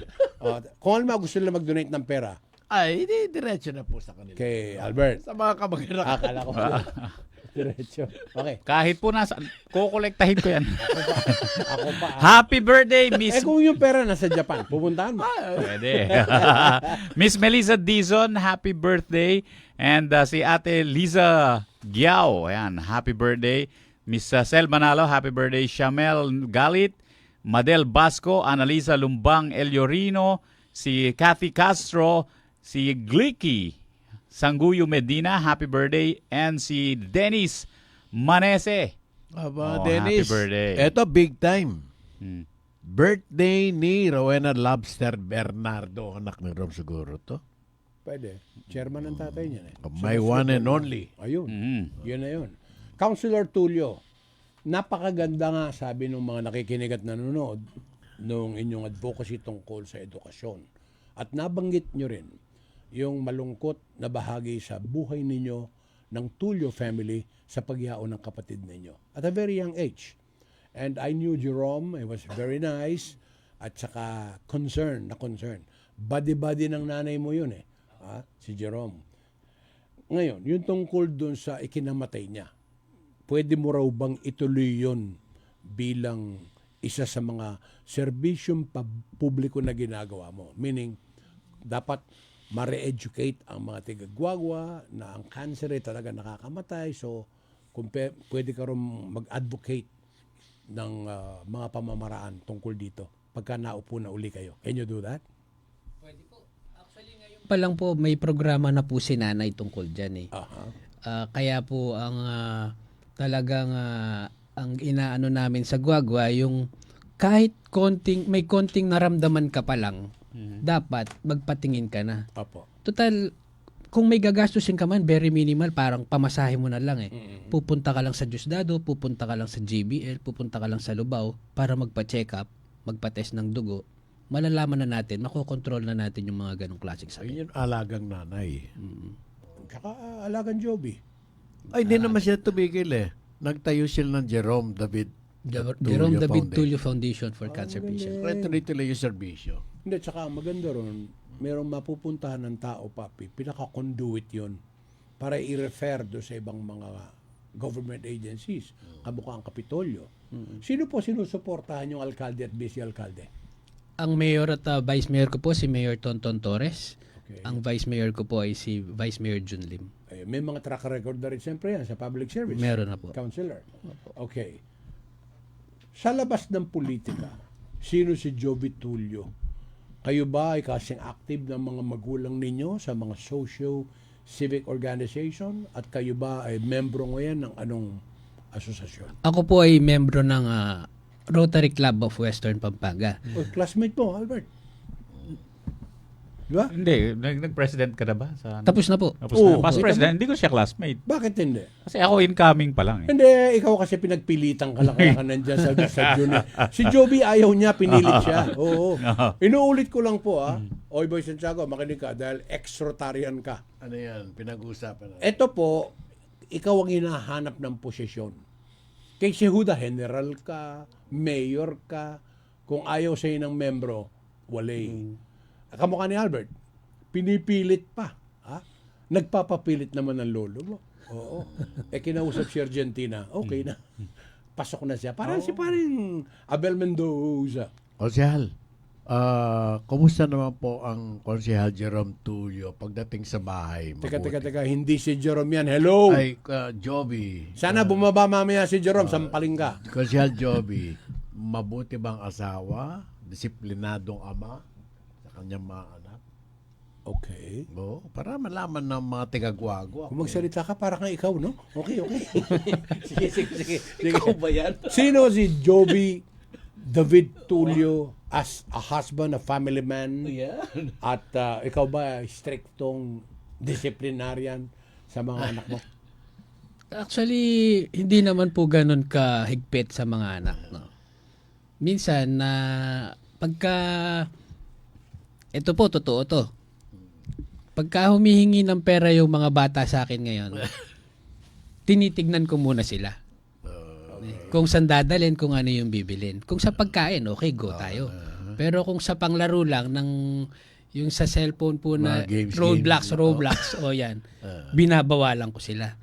Kung alam mo, gusto nila mag-donate ng pera. Ay, diretso na po sa kanila. Kay Albert. Sa mga kamag-anak. Akala ko. Diretso. Okay. Kahit po nasa, kukolektahin ko yan. Ako pa. Happy birthday, Miss. Kung yung pera nasa Japan, pupuntahan mo. Pwede. Miss Melissa Dizon, happy birthday. And si Ate Liza Giao, ayan, happy birthday. Miss Sel Manalo, happy birthday. Shamel Galit, Madel Basco, Annalisa Lumbang Eliorino, si Kathy Castro, si Glicky Sanguyo Medina, happy birthday. And si Dennis Manese. Aba, Dennis. Happy birthday. Ito, big time. Birthday ni Rowena Lobster Bernardo. Anak ni Rom siguro to. Pwede. Chairman ng tatay niya. My one and only. Ayun. Yun na yun. Councilor Tulio, napakaganda nga sabi ng mga nakikinig at nanonood nung inyong advocacy tungkol sa edukasyon. At nabanggit nyo rin yung malungkot na bahagi sa buhay ninyo ng Tulio family sa pagyaon ng kapatid ninyo at a very young age. And I knew Jerome, he was very nice at saka concerned. Buddy-buddy ng nanay mo yun si Jerome. Ngayon, yung tungkol dun sa ikinamatay niya, pwede mo raw bang ituloy yun bilang isa sa mga serbisyong publiko na ginagawa mo? Meaning, dapat ma-re-educate ang mga tigagwagwa na ang cancer ay talaga nakakamatay. So, kung pwede ka rin mag-advocate ng mga pamamaraan tungkol dito pagka naupo na uli kayo. Can you do that? Pwede po. Actually, ngayon pa lang po may programa na po si Nanay tungkol dyan eh. Kaya po ang talagang ang inaano namin sa gwagwa yung kahit may konting naramdaman ka pa lang, dapat magpatingin ka na. Opo. Total, kung may gagastusin ka man, very minimal, parang pamasahe mo na lang eh. Pupunta ka lang sa Diosdado, pupunta ka lang sa JBL, pupunta ka lang sa Lubao para magpa-check up, magpa-test ng dugo. Malalaman na natin, makokontrol na natin yung mga ganong klaseng sakit. Ayun yung alagang nanay. Kaka alagang Joby. Ay, hindi naman siya tumigil eh. Nagtayo sila ng Jerome David Jerome David Tulio Foundation for Cancer Patients. Tuloy-tuloy yung serbisyo. Hindi, tsaka maganda ron, merong mapupuntahan ng tao, papi, pinaka-conduit yun para i-refer do sa ibang mga government agencies, kamukha ang Kapitolyo. Sino po sinusuportahan yung alkalde at vice-alkalde? Ang mayor at vice mayor ko po si Mayor Tonton Torres. Okay. Ang vice mayor ko po ay si Vice Mayor Jun Lim. May mga track record na rin siyempre yan sa public service. Meron na po. Councilor. Okay. Sa labas ng politika, sino si Jovi Tulio? Kayo ba ay kasing active ng mga magulang ninyo sa mga socio-civic organization? At kayo ba ay membro ngayon ng anong asosasyon? Ako po ay membro ng Rotary Club of Western Pampanga. O, classmate mo, Albert. Di ba? Hindi, nag-president ka na ba? Tapos na po. Tapos Oo. na. Past president, hindi ko siya classmate. Bakit hindi? Kasi ako incoming pa lang eh. Hindi, ikaw kasi pinagpilitan ka lang kaya ka nandyan sa junior. Si Joby ayaw niya, pinilit siya. Oo. Inuulit ko lang po Oy Boy Santiago, makinig ka dahil ex-Rotarian ka. Ano yan? Pinag-uusapan na. Ito po, ikaw ang hinahanap ng posisyon. Kay si Huda, general ka, mayor ka, kung ayaw sa'yo ng membro, walay. Kamukha ni Albert, pinipilit pa. Ha? Nagpapapilit naman ng lolo mo. Oo. Kinausap si Argentina, okay na. Pasok na siya. Parang si paring Abel Mendoza. Konsehal, kumusta naman po ang Konsehal Jerome Tulio pagdating sa bahay? Teka. Hindi si Jerome yan. Hello! Ay, Joby. Sana bumaba mamaya si Jerome, sampaling ka. Konsehal Joby, mabuti bang asawa? Disiplinadong ama? Sa kanyang mga anak? Okay. Para malaman ng mga tigagwago. Kung magsalita ka, parang nga ikaw, no? Okay. sige. Ikaw ba yan? Sino si Joby David Tulio as a husband, a family man? Yan. At ikaw ba striktong disciplinarian sa mga anak mo? Actually, hindi naman po ganun kahigpit sa mga anak. No? Minsan, pagka... Ito po, totoo to. Pagka humihingi ng pera yung mga bata sa akin ngayon, tinitignan ko muna sila. Kung saan dadalhin, kung ano yung bibilin. Kung sa pagkain, okay, go tayo. Pero kung sa panglaro lang, yung sa cellphone po na Roblox, o yan, binabawalan ko sila.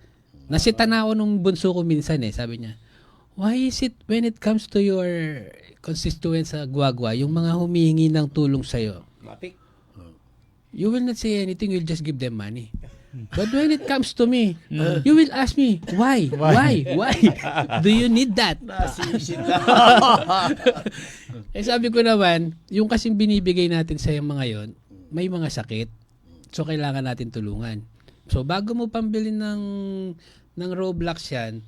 Nasita na ako nung bunso ko minsan sabi niya, why is it when it comes to your constituents sa Guagua, yung mga humihingi ng tulong sa'yo, Matik. you will not say anything, you'll just give them money. But when it comes to me, you will ask me, why? Do you need that? Sabi ko naman, yung kasing binibigay natin sa yung mga yon, may mga sakit. So, kailangan natin tulungan. So, bago mo pambili ng Roblox yan,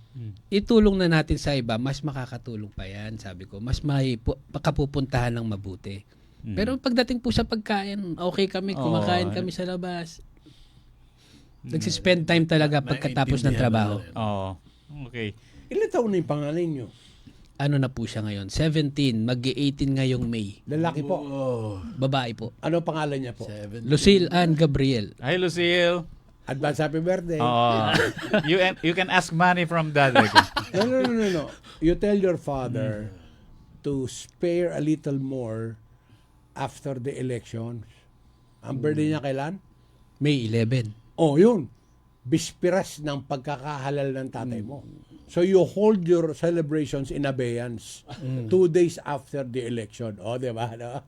itulong na natin sa iba, mas makakatulong pa yan, sabi ko. Mas makapupuntahan ng mabuti. Pero pagdating po sa pagkain, okay kami, kumakain kami sa labas. Nagsispend time talaga pagkatapos ng trabaho. Oo. Okay. Ilan taon na yung pangalan nyo? Ano na po siya ngayon? 17, mag-18 ngayong May. Lalaki po. Babae po. Ano pangalan niya po? Lucille Ann Gabriel. Hi, Lucille. Advance happy birthday. You can ask money from dad. No. You tell your father to spare a little more after the elections. Ang birthday niya kailan? May 11. Oh, yun. Bispiras ng pagkakahalal ng tatay mo. So you hold your celebrations in abeyance 2 days after the election. O, di ba? No?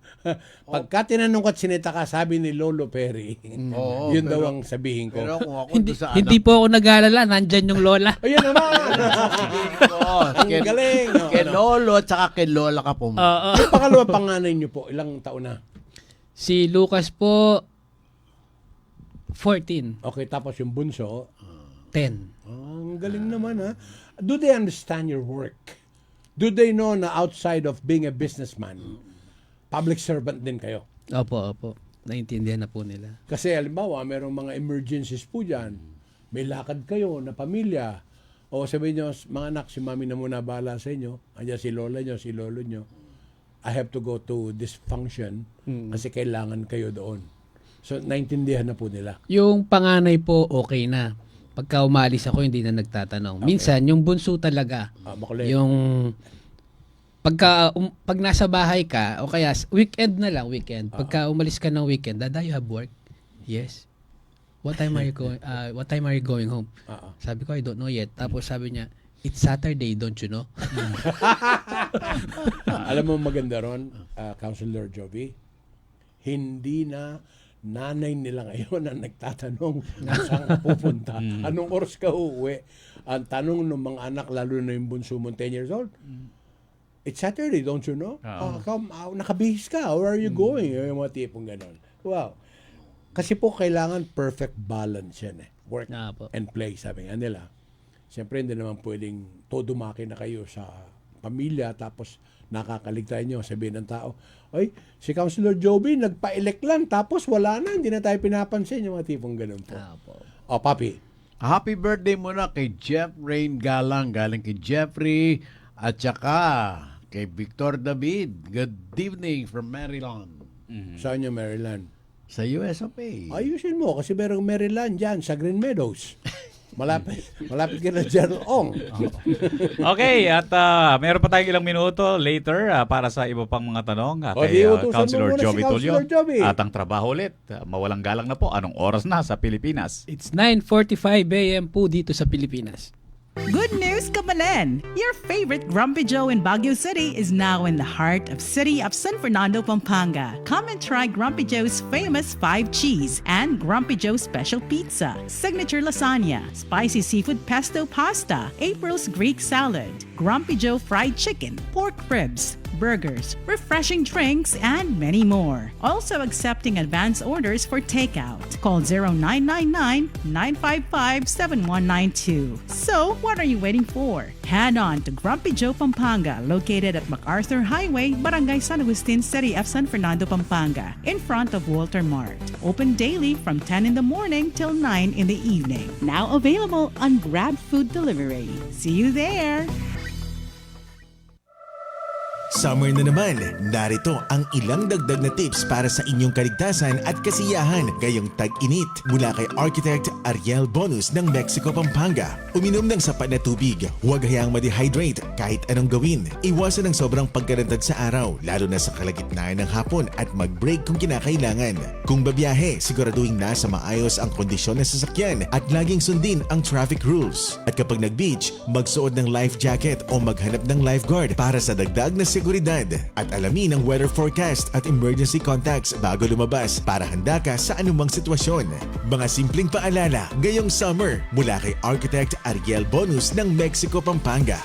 Pagka tinanong ko at sinita ka, sabi ni Lolo Perry, yun daw ang sabihin ko. Pero kung ako Hindi po ako nag-aalala, nandyan yung lola. Ayan naman! Ang galing! No? kay Lolo at saka kay Lola ka po. Yung pangalawa panganay niyo po, ilang taon na? Si Lucas po, 14. Okay, tapos yung bunso, 10. ang galing naman ha. Do they understand your work? Do they know na outside of being a businessman, public servant din kayo? Opo. Naintindihan na po nila. Kasi halimbawa, merong mga emergencies po dyan. May lakad kayo na pamilya. O sabihin nyo, mga anak, si mami na muna bahala sa inyo. Andiyan si lola nyo, si lolo nyo. I have to go to this function kasi kailangan kayo doon. So, naintindihan na po nila. Yung panganay po, okay na. Pagka umalis ako, hindi na nagtatanong. Minsan, yung bunso talaga, Makulit. yung pag nasa bahay ka o kaya weekend na lang, pagka umalis ka ng weekend, Dada, you have work? Yes. What time are you going home? Sabi ko, I don't know yet. Tapos sabi niya, it's Saturday, don't you know? Alam mo maganda ron, Councilor Jovi, hindi na nanay nila ngayon ang nagtatanong saan ka pupunta. Anong oras ka uuwi? Ang tanong ng mga anak, lalo na yung bunso mo, 10 years old, it's Saturday, don't you know? Nakabihis ka. Where are you going? Yung mga tipong ganon. Wow. Kasi po kailangan perfect balance yan eh. Work and play, sabi nga nila. Siyempre, hindi naman pwedeng todo makina kayo sa pamilya tapos nakakaligtay nyo. Sabihin ng tao, ay, si Councilor Joby nagpa-elect lang tapos wala na, hindi na tayo pinapansin yung mga tipong ganun po. O, Papi. Happy birthday muna kay Jeff Rain Galang, galing kay Jeffrey at saka kay Victor David. Good evening from Maryland. Saan yung Maryland? Sa US of A. Ayusin mo kasi merong Maryland dyan sa Green Meadows. Malapit ka na General Ong. Okay, at meron pa tayong ilang minuto later para sa iba pang mga tanong kay Councilor Jovi Tulio. At ang trabaho ulit, mawalang galang na po. Anong oras na sa Pilipinas? It's 9:45 a.m. po dito sa Pilipinas. Good news, Kabalen! Your favorite Grumpy Joe in Baguio City is now in the heart of city of San Fernando, Pampanga. Come and try Grumpy Joe's famous 5 cheese and Grumpy Joe's special pizza, signature lasagna, spicy seafood pesto pasta, April's Greek salad, Grumpy Joe fried chicken, pork ribs, burgers, refreshing drinks, and many more. Also accepting advance orders for takeout. Call 0999-955-7192. So, what are you waiting for? Head on to Grumpy Joe Pampanga, located at MacArthur Highway, Barangay San Agustin, City of San Fernando, Pampanga, in front of Walter Mart. Open daily from 10 in the morning till 9 in the evening. Now available on Grab Food Delivery. See you there! Summer na naman, narito ang ilang dagdag na tips para sa inyong kaligtasan at kasiyahan ngayong tag-init mula kay Architect Ariel Bonus ng Mexico, Pampanga. Uminom ng sapat na tubig, huwag hayaang ma-dehydrate kahit anong gawin. Iwasan ang sobrang pagkarantad sa araw, lalo na sa kalagitnaan ng hapon at mag-break kung kinakailangan. Kung babiyahe, siguraduhin nasa maayos ang kondisyon ng sasakyan at laging sundin ang traffic rules. At kapag nag-beach, magsuot ng life jacket o maghanap ng lifeguard para sa dagdag na seguridad at alamin ang weather forecast at emergency contacts bago lumabas para handa ka sa anumang sitwasyon. Mga simpleng paalala ngayong summer mula kay Architect Ariel Bonus ng Mexico, Pampanga.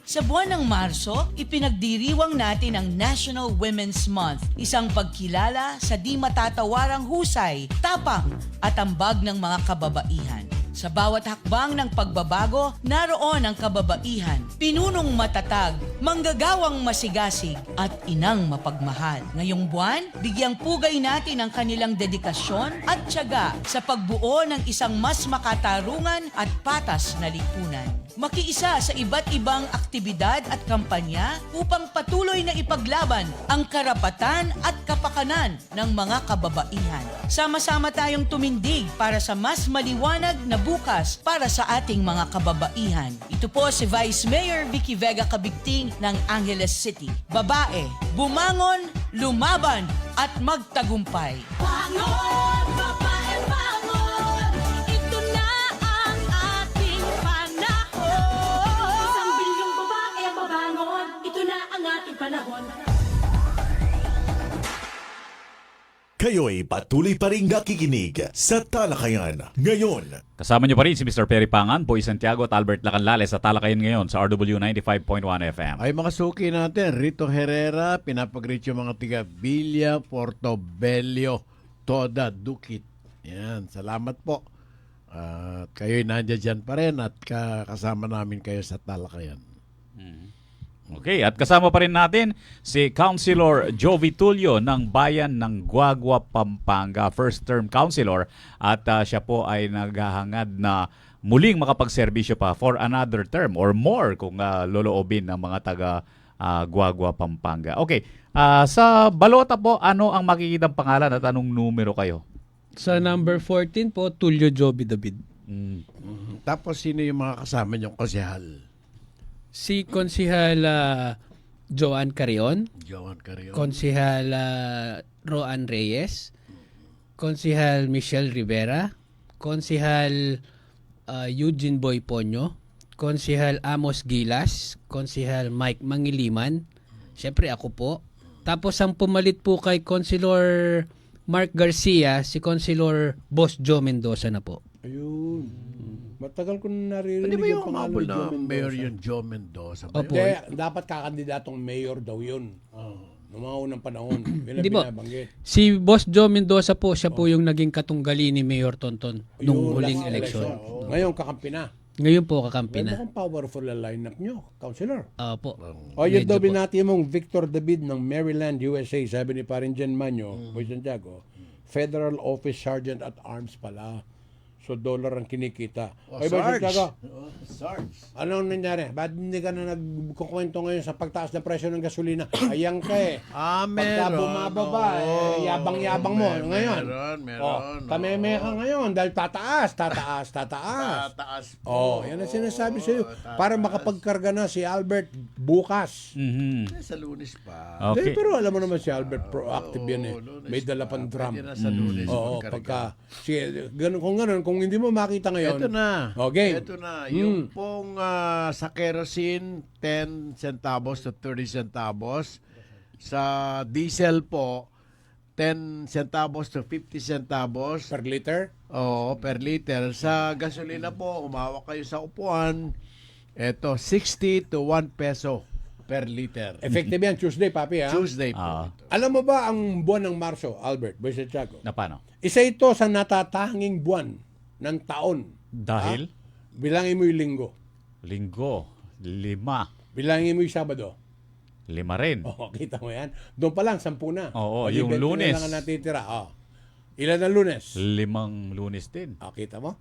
Sa buwan ng Marso, ipinagdiriwang natin ang National Women's Month, isang pagkilala sa di matatawarang husay, tapang at ambag ng mga kababaihan. Sa bawat hakbang ng pagbabago, naroon ang kababaihan, pinunong matatag, manggagawang masigasig, at inang mapagmahal. Ngayong buwan, bigyang pugay natin ang kanilang dedikasyon at tiyaga sa pagbuo ng isang mas makatarungan at patas na lipunan. Makiisa sa iba't ibang aktibidad at kampanya upang patuloy na ipaglaban ang karapatan at kapakanan ng mga kababaihan. Sama-sama tayong tumindig para sa mas maliwanag na bukas para sa ating mga kababaihan. Ito po si Vice Mayor Vicky Vega Cabigting ng Angeles City. Babae, bumangon, lumaban at magtagumpay. Bangon, babae, bangon. Ito na ang ating panahon. Isang bilyong babae ang babangon. Ito na ang ating panahon. Kayo'y patuloy pa rin nakikinig sa Talakayan ngayon. Kasama niyo pa rin si Mr. Perry Pangan, Boy Santiago at Albert Lacanlales sa Talakayan ngayon sa RW 95.1 FM. Ay mga suki natin, Rito Herrera, pinapag-reach yung mga tiga Villa, Portobello, Toda, Dukit. Yan, salamat po. At kayo'y nandiyan dyan pa rin at kasama namin kayo sa Talakayan. Okay, at kasama pa rin natin si Councilor Jovi Tulio ng Bayan ng Guagua, Pampanga, first term councilor, at siya po ay naghahangad na muling makapagserbisyo pa for another term or more kung loloobin ng mga taga Guagua, Pampanga. Okay, sa balota po, ano ang makikitang pangalan at anong numero kayo? Sa number 14 po, Tulio Joby David. Tapos sino yung mga kasama niyong konsehal? Si Konsihal Joan Carrion, Joan Carrion. Konsihal Roan Reyes, Konsihal Michelle Rivera, Konsihal Eugene Boy Ponyo, Konsihal Amos Gilas, Konsihal Mike Mangiliman, syempre ako po. Tapos ang pumalit po kay Consilor Mark Garcia, si Consilor Boss Joe Mendoza na po. Ayun. Matagal ko na naririnig Hindi ba yung pangalan umabol ni Joe na Mendoza. mayor yung Joe Mendoza? ba Opo. yun? Hindi, dapat kakandidatong mayor daw yun. Noong mga unang panahon. Yun ang Hindi po. binabanggit. Si Boss Joe Mendoza po, siya po yung naging katunggali ni Mayor Tonton nung Yung huling last election. Ngayon, kakampi na. Ngayon po kakampi Well, na. mukhang powerful ang lineup nyo, Councilor. Opo. O yun Medyo daw po. binati mong Victor David ng Maryland, USA. Sabi ni Parin Jen Manyo, Boy Santiago, Federal Office Sergeant at Arms pala. So, dollar ang kinikita. Oy, Boy Sarge. Santiago, Sarge. anong nangyari? Ba't hindi ka na nagkukwento ngayon sa pagtaas ng presyo ng gasolina? Ayang ka eh. Pagka Meron. bumababa, Oo. yabang-yabang mo. Ngayon, Meron. tameme ka ngayon dahil tataas. Tataas Yan ang sinasabi sa iyo. Para makapagkarga na si Albert bukas. Sa Lunes pa. Okay. Pero alam mo naman si Albert, proactive yan eh. Lunes May dala pang drum. Pwede na sa Lunes. Oo, magkarga. pagka, sige, kung hindi mo makita ngayon. Ito na. Okay. Ito na. Yung pong sa kerosene, 10 centavos to 30 centavos. Sa diesel po, 10 centavos to 50 centavos. Per liter? Oo, per liter. Sa gasolina po, umawak kayo sa upuan. Ito, 60 to 1 peso per liter. Effective yan, Tuesday, papi ha? Tuesday po. Alam mo ba ang buwan ng Marso, Albert, Boy Santiago? Na paano? Isa ito sa natatanging buwan ng taon. Dahil? Bilangin mo yung linggo. Linggo, 5. Bilangin mo yung Sabado. 5 rin. Kita mo yan? Doon pa lang, 10 na. Oo, Di yung 20 Lunes. na lang ang natitira. Ilan ang Lunes? 5 Lunes din. Kita mo?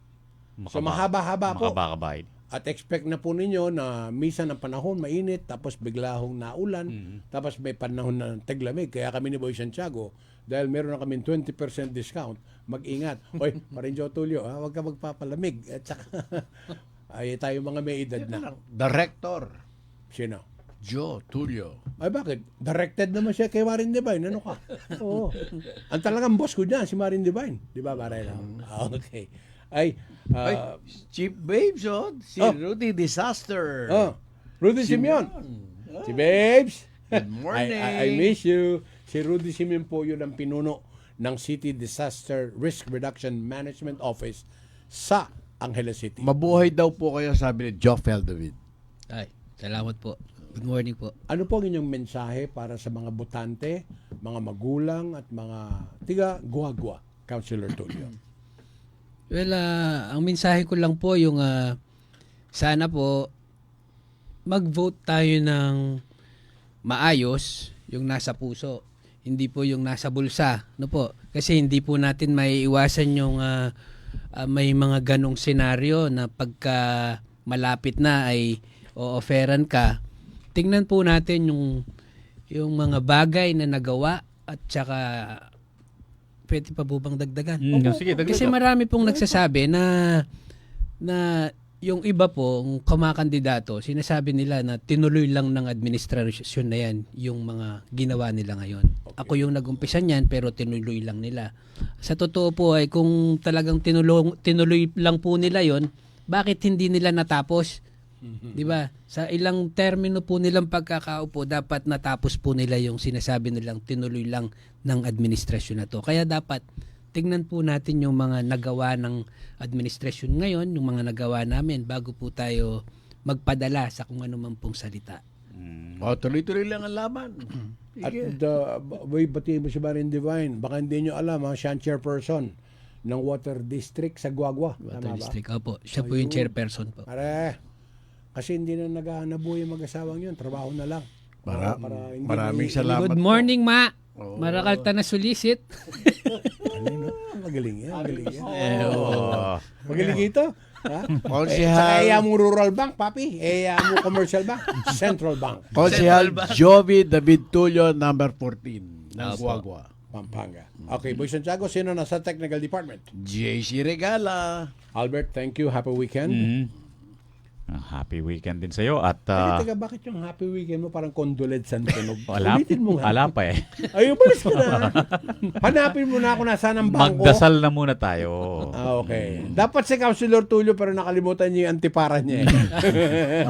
So mahaba-haba po. Makabakabay. At expect na po ninyo na misa ng panahon mainit, tapos bigla hong naulan, tapos may panahon na taglamig. Kaya kami ni Boy Santiago, dahil meron na kami 20% discount, mag-ingat. Oy, Parinjo Tulio, huwag ka magpapalamig. At saka, ay tayo mga may edad na. Director, Sino? Joe Tulio. Ay bakit? Directed naman siya kay Marin Divine. Ano ka? Oo. Ang talagang boss ko dyan, si Marin Divine. Di ba, Marin? Okay. Ay, Chief Babes, si Rudy Disaster. Rudy Simeon. Si Babes. Good morning. I miss you. Si Rudy Simeon po yun ang pinuno ng City Disaster Risk Reduction Management Office sa Angeles City. Mabuhay daw po kayo, sabi ni Joe Feldavid. Ay, salamat po. Good morning po. Ano po ang inyong mensahe para sa mga botante, mga magulang at mga tiga guagua, Councilor Tulio? Well, ang mensahe ko lang po yung sana po mag-vote tayo ng maayos, yung nasa puso, hindi po yung nasa bulsa, no po? Kasi hindi po natin maiiwasan yung may mga ganong senaryo na pagka malapit na ay o-offeran ka. Tingnan po natin yung mga bagay na nagawa at saka pwede pa po bang dagdagan? Sige, dagdagan. Kasi marami pong nagsasabi na yung iba po, ang kumakandidato, sinasabi nila na tinuloy lang ng administrasyon na yan yung mga ginawa nila ngayon. Ako yung nag-umpisa niyan pero tinuloy lang nila. Sa totoo po ay kung talagang tinuloy lang po nila yon, bakit hindi nila natapos? 'Di ba? Sa ilang termino po nilang pagkakaupo, dapat natapos po nila yung sinasabi nilang tinuloy lang ng administrasyon na to. Kaya dapat tingnan po natin yung mga nagawa ng administrasyon ngayon, yung mga nagawa namin bago po tayo magpadala sa kung ano man pong salita. Tuloy-tuloy lang ang laban. At batiin mo si Marin Divine, baka hindi nyo alam, siya ang chairperson ng Water District sa Guagua. Water District, opo. Siya po yung chairperson po. Kasi hindi na naghahanap-buhay yung mag-asawang yun. Trabaho na lang. Maraming salamat. Good morning, Ma. Marakalta na sulisit. Magaling yan. Magaling ito. Saka mo Rural Bank, papi. Mo Commercial Bank. Central Bank. Konsehal Jovi David Tulio, number 14 ng Guagua, Pampanga. Okay, Boy Santiago, sino nasa technical department? JC Regala. Albert, thank you. Happy weekend. Happy weekend din sa'yo. At Teka, bakit yung happy weekend mo parang condolence ang tunog? wala, Ulitin mo nga. wala pa eh. Ay, umalis ka na. Hanapin mo na ako nasaan ang bangko. Magdasal na muna tayo. Okay. Dapat si Councilor Tulio pero nakalimutan niya yung antipara niya.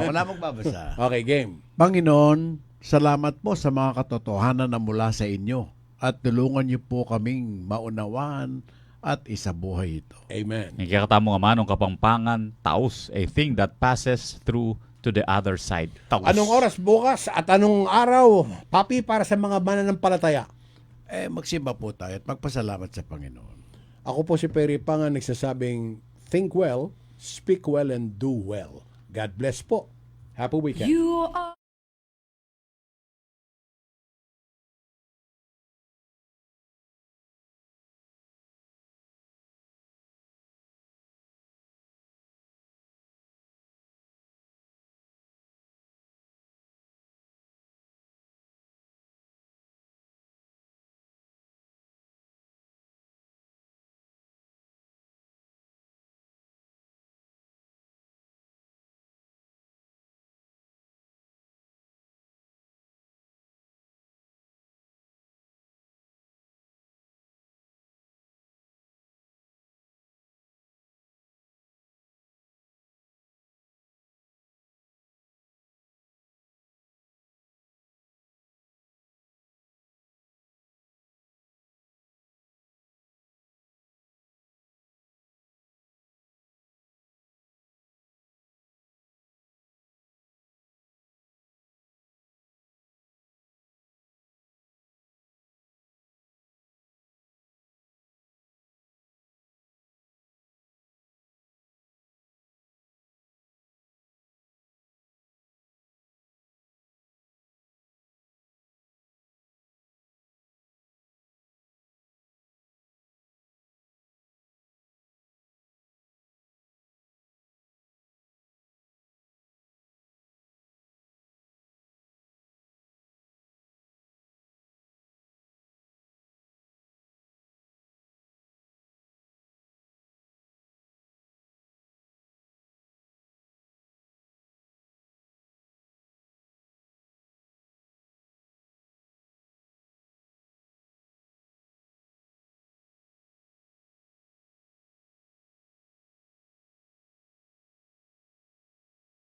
Wala magbabasa. Okay, game. Panginoon, salamat po sa mga katotohanan na mula sa inyo at tulungan niyo po kaming maunawaan at isabuhay ito. Amen. Ikakatamo nga man ang Kapampangan, taos, a thing that passes through to the other side. Taos. Anong oras bukas at anong araw, Papi, para sa mga mananampalataya? Magsimba po tayo at magpasalamat sa Panginoon. Ako po si Perry Pangan nagsasabing, think well, speak well, and do well. God bless po. Happy weekend. You are